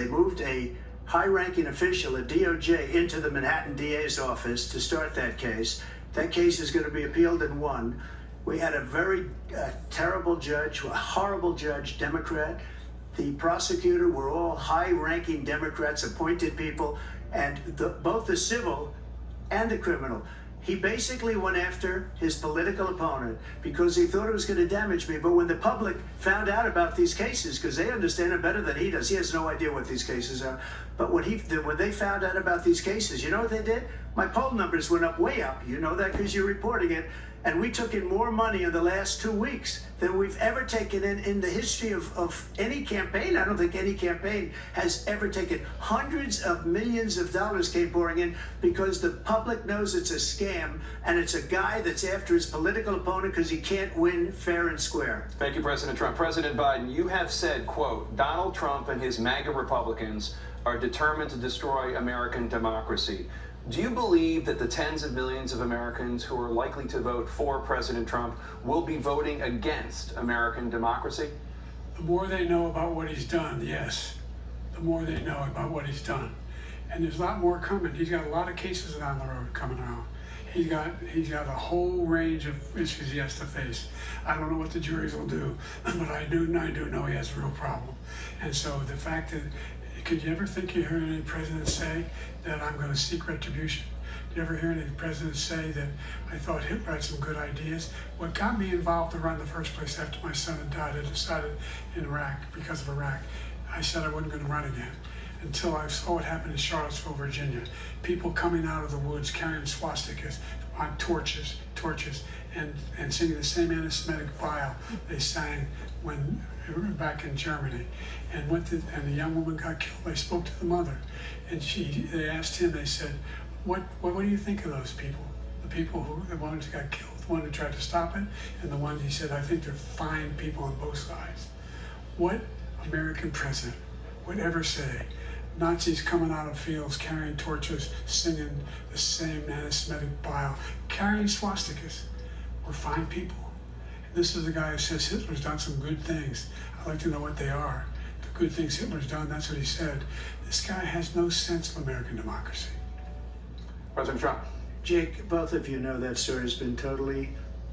They moved a high-ranking official at DOJ into the Manhattan DA's office to start that case. That case is going to be appealed and won. We had a very terrible judge, a horrible judge, Democrat. The prosecutor were all high-ranking Democrats, appointed people, and both the civil and the criminal. He basically went after his political opponent because he thought it was going to damage me. But when the public found out about these cases, because they understand it better than he does, he has no idea what these cases are. But when they found out about these cases, you know what they did? My poll numbers went up, way up. You know that because you're reporting it. And we took in more money in the last 2 weeks than we've ever taken in the history of any campaign. I don't think any campaign has ever taken. Hundreds of millions of dollars came pouring in because the public knows it's a scam and it's a guy that's after his political opponent because he can't win fair and square. Thank you, President Trump. President Biden, you have said, quote, Donald Trump and his MAGA Republicans are determined to destroy American democracy. Do you believe that the tens of millions of Americans who are likely to vote for President Trump will be voting against American democracy? The more they know about what he's done, yes. The more they know about what he's done. And there's a lot more coming. He's got a lot of cases down the road coming around. He's got a whole range of issues he has to face. I don't know what the juries will do, but I do know he has a real problem. And so the fact that, could you ever think you heard any president say that I'm going to seek retribution? Did you ever hear any president say that I thought Hitler had some good ideas? What got me involved to run in the first place after my son had died, I decided in Iraq, because of Iraq, I said I wasn't going to run again until I saw what happened in Charlottesville, Virginia. People coming out of the woods carrying swastikas on torches, and singing the same anti-Semitic bile they sang when back in Germany. And the young woman got killed. They spoke to the mother, and they asked him. They said, "What do you think of those people? The people the ones who got killed, the one who tried to stop it, and the ones," he said, "I think they're fine people on both sides." What American president would ever say Nazis coming out of fields carrying torches, singing the same anti-Semitic bile, carrying swastikas were fine people? This is the guy who says Hitler's done some good things. I'd like to know what they are. The good things Hitler's done, that's what he said. This guy has no sense of American democracy. President Trump. Jake, both of you know that story has been totally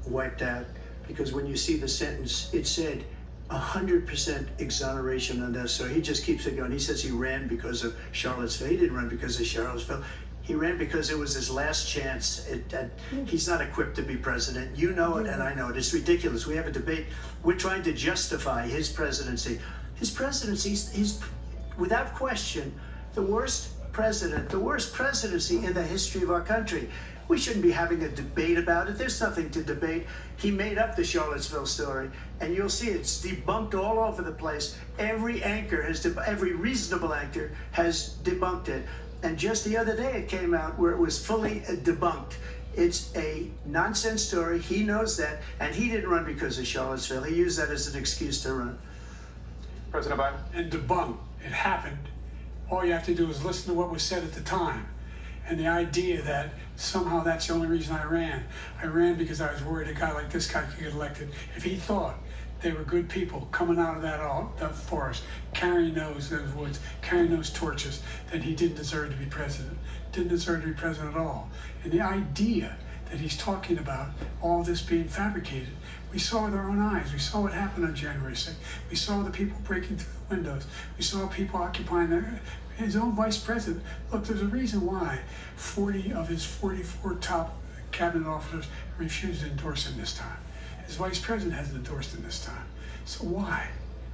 wiped out because when you see the sentence, it said 100% exoneration on that. So he just keeps it going. He says he ran because of Charlottesville. He didn't run because of Charlottesville. He ran because it was his last chance. He's not equipped to be president. You know it, and I know it. It's ridiculous. We have a debate. We're trying to justify his presidency. His presidency, he's without question the worst president, the worst presidency in the history of our country. We shouldn't be having a debate about it. There's nothing to debate. He made up the Charlottesville story, and you'll see it's debunked all over the place. Every reasonable anchor has debunked it. And just the other day it came out where it was fully debunked. It's a nonsense story. He knows that, and he didn't run because of Charlottesville. He used that as an excuse to run. President Biden. And debunked. It happened. All you have to do is listen to what was said at the time. And the idea that somehow that's the only reason I ran. I ran because I was worried a guy like this guy could get elected. If he thought they were good people coming out of that forest, carrying those woods, carrying those torches, then he didn't deserve to be president. Didn't deserve to be president at all. And the idea that he's talking about all this being fabricated, we saw with our own eyes. We saw what happened on January 6th. We saw the people breaking through the windows. We saw people occupying his own vice president. Look, there's a reason why 40 of his 44 top cabinet officers refused to endorse him this time. His vice president hasn't endorsed him this time. So why?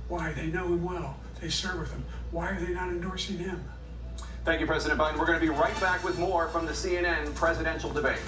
Why? They know him well. They serve with him. Why are they not endorsing him? Thank you, President Biden. We're going to be right back with more from the CNN presidential debate.